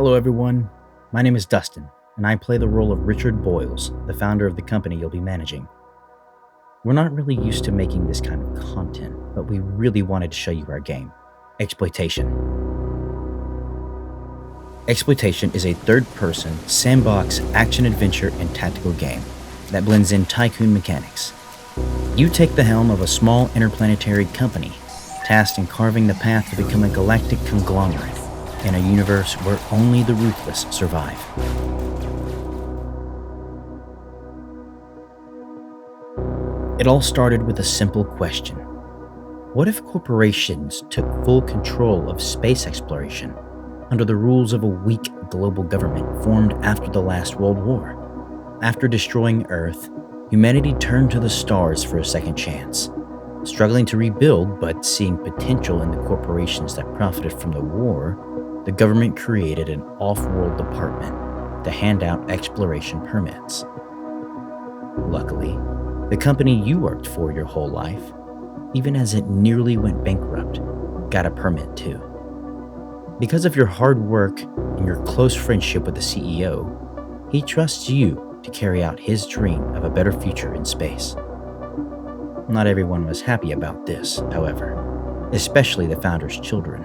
Hello everyone, my name is Dustin, and I play the role of Richard Boyles, the founder of the company you'll be managing. We're not really used to making this kind of content, but we really wanted to show you our game, Exploitation. Exploitation is a third-person, sandbox, action-adventure, and tactical game that blends in tycoon mechanics. You take the helm of a small interplanetary company, tasked in carving the path to become a galactic conglomerate in a universe where only the ruthless survive. It all started with a simple question. What if corporations took full control of space exploration under the rules of a weak global government formed after the last World War? After destroying Earth, humanity turned to the stars for a second chance. Struggling to rebuild, but seeing potential in the corporations that profited from the war, the government created an off-world department to hand out exploration permits. Luckily, the company you worked for your whole life, even as it nearly went bankrupt, got a permit too. Because of your hard work and your close friendship with the CEO, he trusts you to carry out his dream of a better future in space. Not everyone was happy about this, however, especially the founder's children,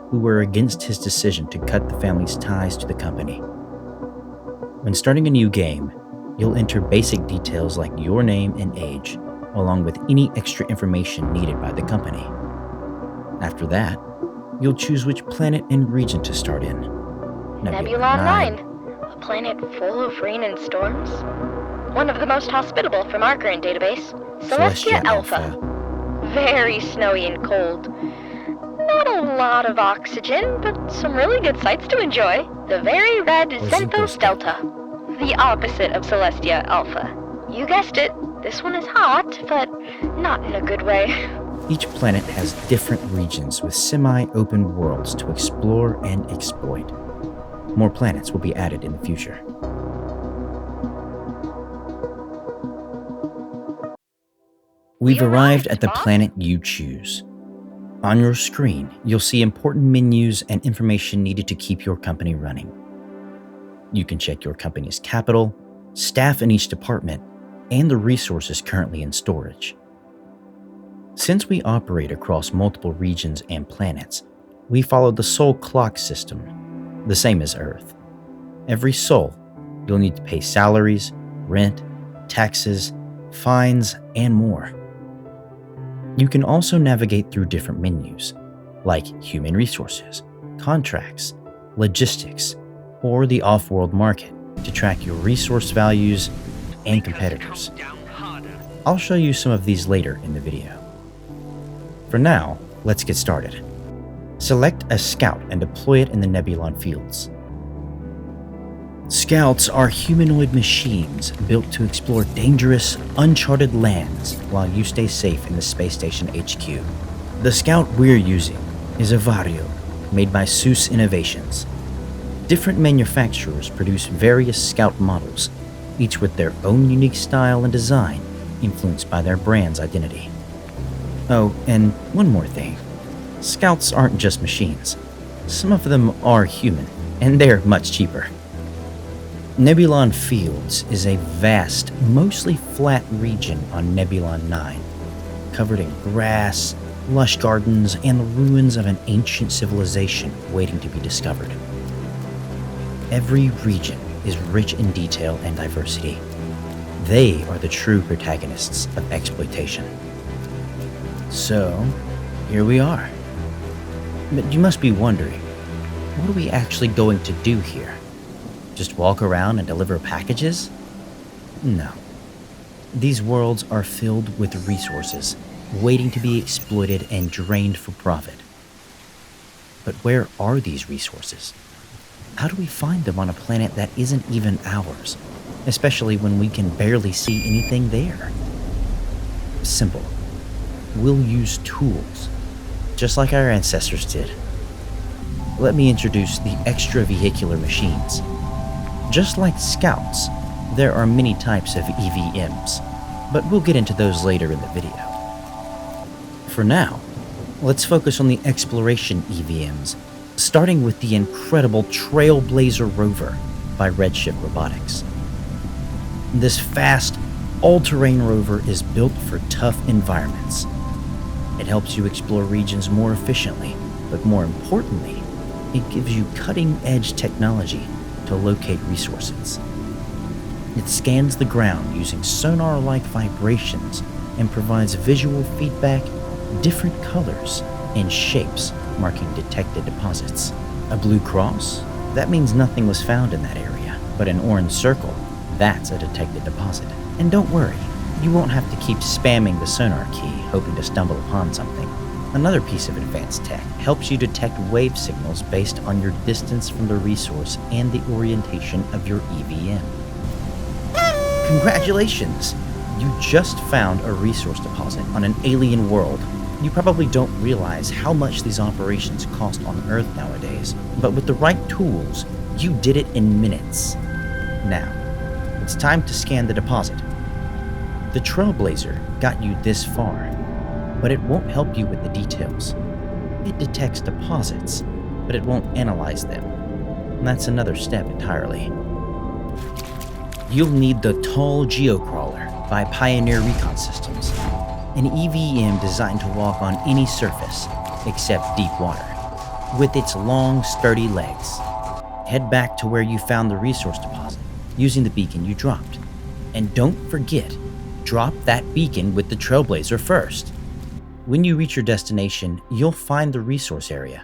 who were against his decision to cut the family's ties to the company. When starting a new game, you'll enter basic details like your name and age, along with any extra information needed by the company. After that, you'll choose which planet and region to start in. Nebula 9, a planet full of rain and storms. One of the most hospitable from our current database, Celestia Alpha. Very snowy and cold. Not a lot of oxygen, but some really good sights to enjoy. The very red Xanthos Delta, the opposite of Celestia Alpha. You guessed it, this one is hot, but not in a good way. Each planet has different regions with semi-open worlds to explore and exploit. More planets will be added in the future. We've arrived at the planet you choose. On your screen, you'll see important menus and information needed to keep your company running. You can check your company's capital, staff in each department, and the resources currently in storage. Since we operate across multiple regions and planets, we follow the Sol clock system, the same as Earth. Every Sol, you'll need to pay salaries, rent, taxes, fines, and more. You can also navigate through different menus, like human resources, contracts, logistics, or the off-world market to track your resource values and competitors. I'll show you some of these later in the video. For now, let's get started. Select a scout and deploy it in the Nebulon fields. Scouts are humanoid machines built to explore dangerous, uncharted lands while you stay safe in the space station HQ. The scout we're using is a Vario, made by Seuss Innovations. Different manufacturers produce various scout models, each with their own unique style and design, influenced by their brand's identity. Oh, and one more thing. Scouts aren't just machines. Some of them are human, and they're much cheaper. Nebulon Fields is a vast, mostly flat region on Nebulon 9, covered in grass, lush gardens, and the ruins of an ancient civilization waiting to be discovered. Every region is rich in detail and diversity. They are the true protagonists of Exploitation. So, here we are. But you must be wondering, what are we actually going to do here? Just walk around and deliver packages? No. These worlds are filled with resources, waiting to be exploited and drained for profit. But where are these resources? How do we find them on a planet that isn't even ours, especially when we can barely see anything there? Simple. We'll use tools, just like our ancestors did. Let me introduce the extravehicular machines. Just like scouts, there are many types of EVMs, but we'll get into those later in the video. For now, let's focus on the exploration EVMs, starting with the incredible Trailblazer rover by Redshift Robotics. This fast, all-terrain rover is built for tough environments. It helps you explore regions more efficiently, but more importantly, it gives you cutting-edge technology to locate resources. It scans the ground using sonar-like vibrations and provides visual feedback, different colors, and shapes marking detected deposits. A blue cross? That means nothing was found in that area, but an orange circle, that's a detected deposit. And don't worry, you won't have to keep spamming the sonar key hoping to stumble upon something. Another piece of advanced tech helps you detect wave signals based on your distance from the resource and the orientation of your EVM. Congratulations! You just found a resource deposit on an alien world. You probably don't realize how much these operations cost on Earth nowadays, but with the right tools, you did it in minutes. Now, it's time to scan the deposit. The Trailblazer got you this far, but it won't help you with the details. It detects deposits, but it won't analyze them. And that's another step entirely. You'll need the Tall Geocrawler by Pioneer Recon Systems, an EVM designed to walk on any surface except deep water. With its long, sturdy legs, head back to where you found the resource deposit using the beacon you dropped. And don't forget, drop that beacon with the Trailblazer first. When you reach your destination, you'll find the resource area.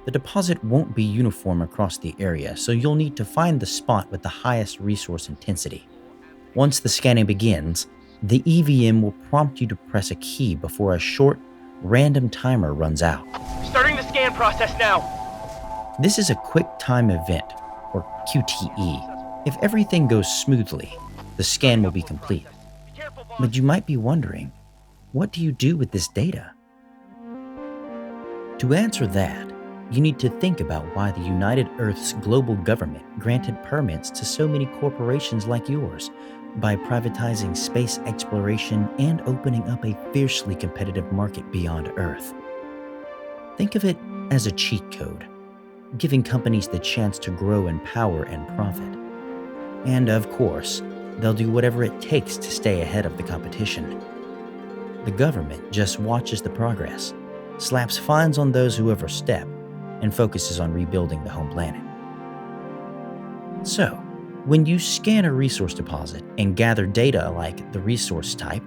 The deposit won't be uniform across the area, so you'll need to find the spot with the highest resource intensity. Once the scanning begins, the EVM will prompt you to press a key before a short, random timer runs out. Starting the scan process now. This is a quick time event, or QTE. If everything goes smoothly, the scan will be complete. But you might be wondering, what do you do with this data? To answer that, you need to think about why the United Earth's global government granted permits to so many corporations like yours by privatizing space exploration and opening up a fiercely competitive market beyond Earth. Think of it as a cheat code, giving companies the chance to grow in power and profit. And of course, they'll do whatever it takes to stay ahead of the competition. The government just watches the progress, slaps fines on those who overstep, and focuses on rebuilding the home planet. So, when you scan a resource deposit and gather data like the resource type,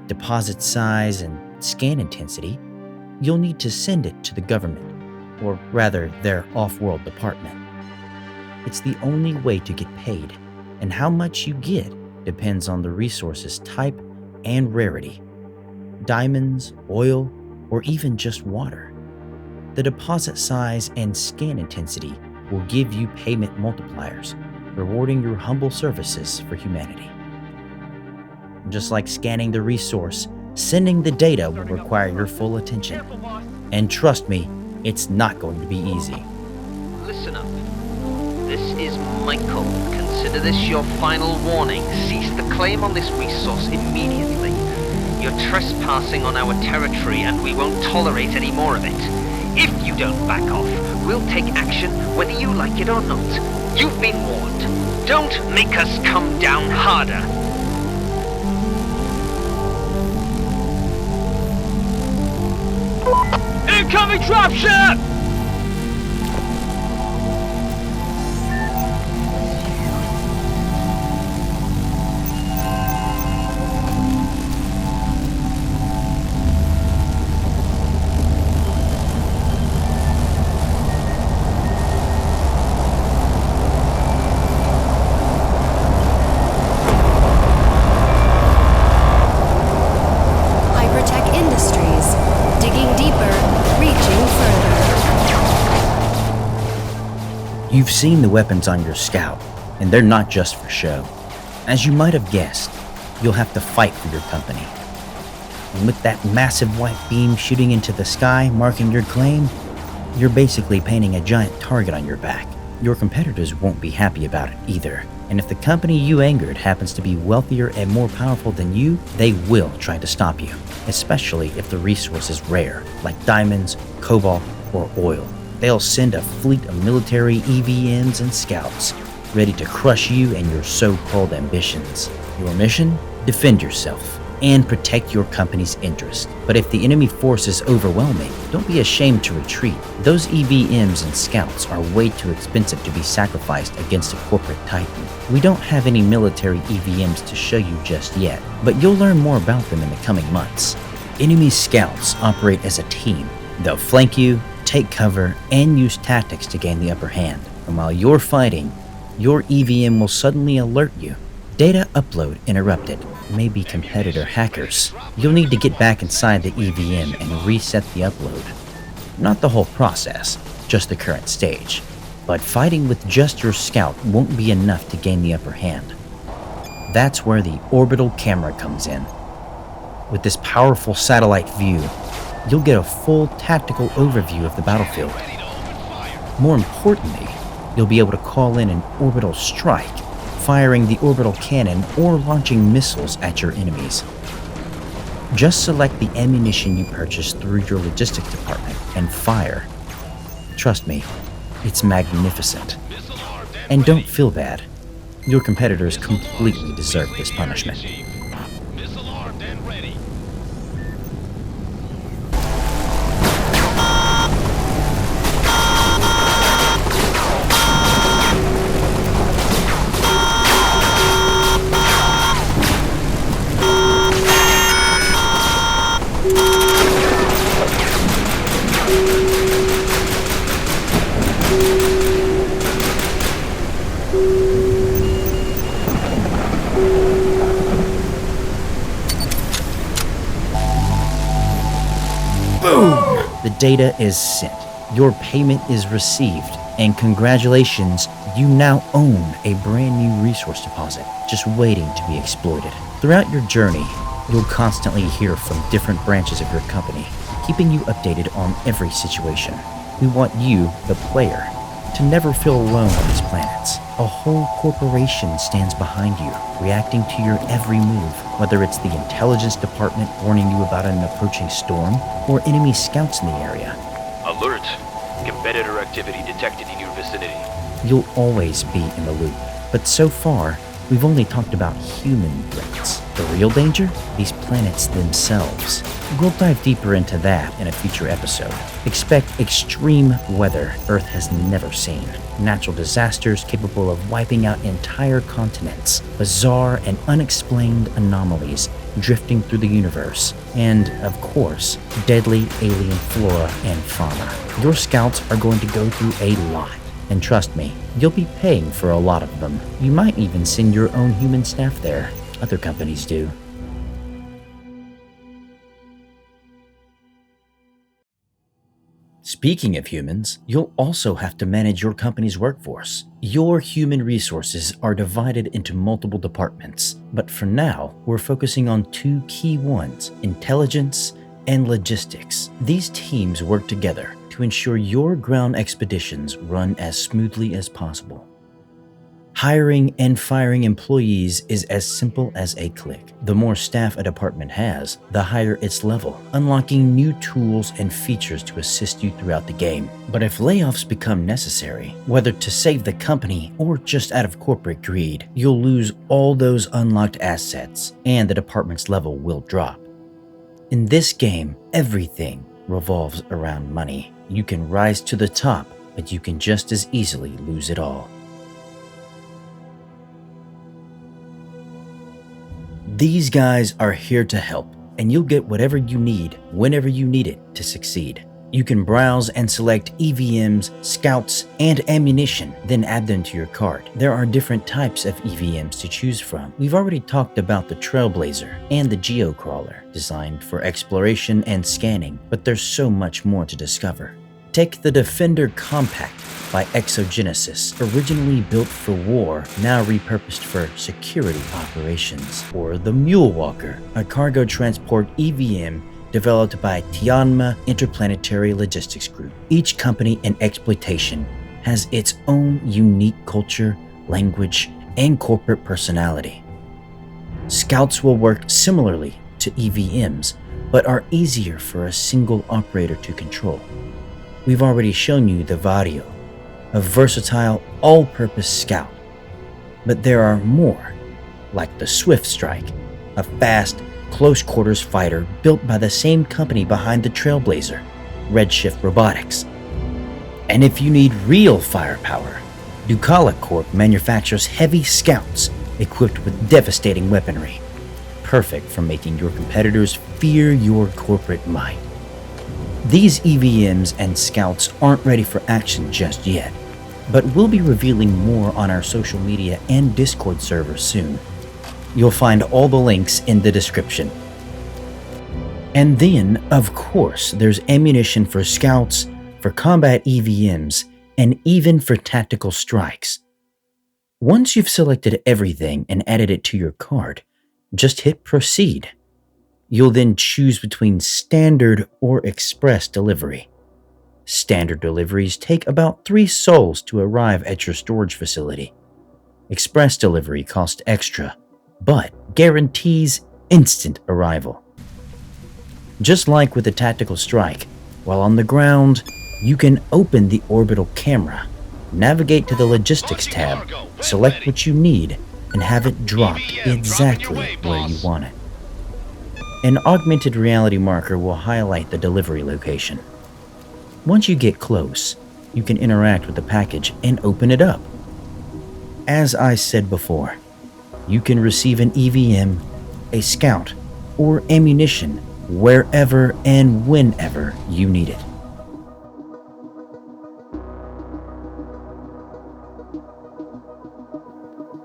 deposit size, and scan intensity, you'll need to send it to the government, or rather their off-world department. It's the only way to get paid, and how much you get depends on the resource's type and rarity. Diamonds, oil, or even just water. The deposit size and scan intensity will give you payment multipliers, rewarding your humble services for humanity. Just like scanning the resource, sending the data will require your full attention. And trust me, it's not going to be easy. Listen up. This is Michael. Consider this your final warning. Cease the claim on this resource immediately. You're trespassing on our territory and we won't tolerate any more of it. If you don't back off, we'll take action whether you like it or not. You've been warned. Don't make us come down harder. Incoming dropship! You've seen the weapons on your scout, and they're not just for show. As you might have guessed, you'll have to fight for your company. And with that massive white beam shooting into the sky marking your claim, you're basically painting a giant target on your back. Your competitors won't be happy about it either. And if the company you angered happens to be wealthier and more powerful than you, they will try to stop you, especially if the resource is rare, like diamonds, cobalt, or oil. They'll send a fleet of military EVMs and scouts, ready to crush you and your so-called ambitions. Your mission? Defend yourself and protect your company's interest. But if the enemy force is overwhelming, don't be ashamed to retreat. Those EVMs and scouts are way too expensive to be sacrificed against a corporate titan. We don't have any military EVMs to show you just yet, but you'll learn more about them in the coming months. Enemy scouts operate as a team. They'll flank you, take cover, and use tactics to gain the upper hand. And while you're fighting, your EVM will suddenly alert you. Data upload interrupted. Maybe competitor hackers. You'll need to get back inside the EVM and reset the upload. Not the whole process, just the current stage. But fighting with just your scout won't be enough to gain the upper hand. That's where the orbital camera comes in. With this powerful satellite view, you'll get a full tactical overview of the battlefield. More importantly, you'll be able to call in an orbital strike, firing the orbital cannon or launching missiles at your enemies. Just select the ammunition you purchased through your logistics department and fire. Trust me, it's magnificent. And don't feel bad. Your competitors completely deserve this punishment. The data is sent, your payment is received, and congratulations, you now own a brand new resource deposit, just waiting to be exploited. Throughout your journey, you'll constantly hear from different branches of your company, keeping you updated on every situation. We want you, the player, to never feel alone on these planets. A whole corporation stands behind you, reacting to your every move, whether it's the intelligence department warning you about an approaching storm, or enemy scouts in the area. Alert! Competitor activity detected in your vicinity. You'll always be in the loop, but so far, we've only talked about human threats. The real danger? These planets themselves. We'll dive deeper into that in a future episode. Expect extreme weather Earth has never seen. Natural disasters capable of wiping out entire continents. Bizarre and unexplained anomalies drifting through the universe. And, of course, deadly alien flora and fauna. Your scouts are going to go through a lot. And trust me, you'll be paying for a lot of them. You might even send your own human staff there. Other companies do. Speaking of humans, you'll also have to manage your company's workforce. Your human resources are divided into multiple departments, but for now, we're focusing on two key ones: intelligence and logistics. These teams work together to ensure your ground expeditions run as smoothly as possible. Hiring and firing employees is as simple as a click. The more staff a department has, the higher its level, unlocking new tools and features to assist you throughout the game. But if layoffs become necessary, whether to save the company or just out of corporate greed, you'll lose all those unlocked assets, and the department's level will drop. In this game, everything revolves around money. You can rise to the top, but you can just as easily lose it all. These guys are here to help, and you'll get whatever you need, whenever you need it to succeed. You can browse and select EVMs, scouts, and ammunition, then add them to your cart. There are different types of EVMs to choose from. We've already talked about the Trailblazer and the Geocrawler, designed for exploration and scanning, but there's so much more to discover. Take the Defender Compact by Exogenesis, originally built for war, now repurposed for security operations. Or the Mule Walker, a cargo transport EVM developed by Tianma Interplanetary Logistics Group. Each company in Exploitation has its own unique culture, language, and corporate personality. Scouts will work similarly to EVMs, but are easier for a single operator to control. we've already shown you the Vario, a versatile, all-purpose scout. But there are more, like the Swift Strike, a fast, close-quarters fighter built by the same company behind the Trailblazer, Redshift Robotics. And if you need real firepower, Ducala Corp manufactures heavy scouts equipped with devastating weaponry, perfect for making your competitors fear your corporate might. These EVMs and scouts aren't ready for action just yet, but we'll be revealing more on our social media and Discord server soon. You'll find all the links in the description. And then, of course, there's ammunition for scouts, for combat EVMs, and even for tactical strikes. Once you've selected everything and added it to your card, just hit proceed. You'll then choose between standard or express delivery. Standard deliveries take about 3 souls to arrive at your storage facility. Express delivery costs extra, but guarantees instant arrival. Just like with the tactical strike, while on the ground, you can open the orbital camera, navigate to the logistics tab, select what you need, and have it dropped exactly where you want it. An augmented reality marker will highlight the delivery location. Once you get close, you can interact with the package and open it up. As I said before, you can receive an EVM, a scout, or ammunition wherever and whenever you need it.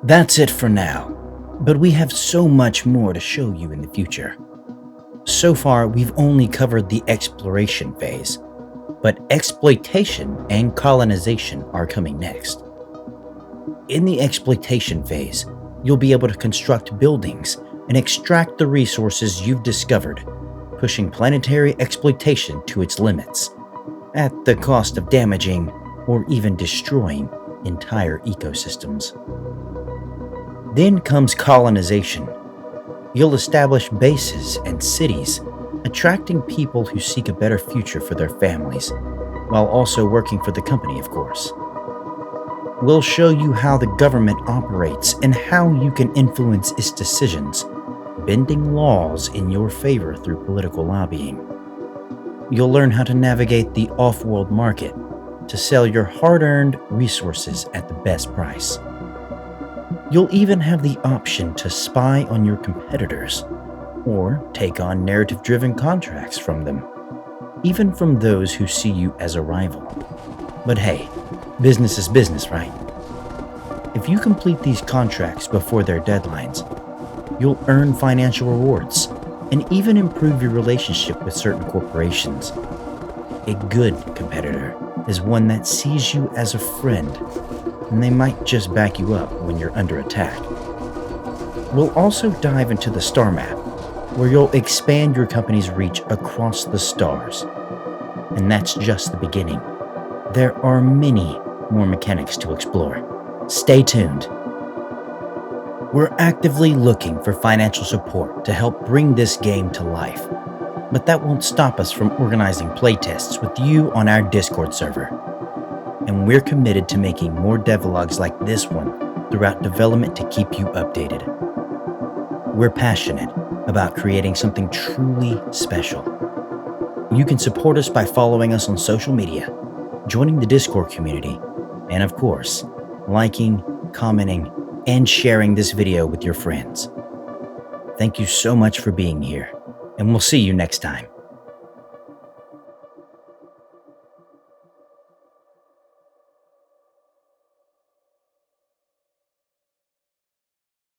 That's it for now, but we have so much more to show you in the future. So far, we've only covered the exploration phase, but exploitation and colonization are coming next. In the exploitation phase, you'll be able to construct buildings and extract the resources you've discovered, pushing planetary exploitation to its limits, at the cost of damaging or even destroying entire ecosystems. Then comes colonization. You'll establish bases and cities, attracting people who seek a better future for their families, while also working for the company, of course. We'll show you how the government operates and how you can influence its decisions, bending laws in your favor through political lobbying. You'll learn how to navigate the off-world market to sell your hard-earned resources at the best price. You'll even have the option to spy on your competitors, or take on narrative-driven contracts from them, even from those who see you as a rival. But hey, business is business, right? If you complete these contracts before their deadlines, you'll earn financial rewards and even improve your relationship with certain corporations. A good competitor is one that sees you as a friend, and they might just back you up when you're under attack. We'll also dive into the star map, where you'll expand your company's reach across the stars. And that's just the beginning. There are many more mechanics to explore. Stay tuned. We're actively looking for financial support to help bring this game to life, but that won't stop us from organizing playtests with you on our Discord server. And we're committed to making more devlogs like this one throughout development to keep you updated. We're passionate about creating something truly special. You can support us by following us on social media, joining the Discord community, and of course, liking, commenting, and sharing this video with your friends. Thank you so much for being here, and we'll see you next time.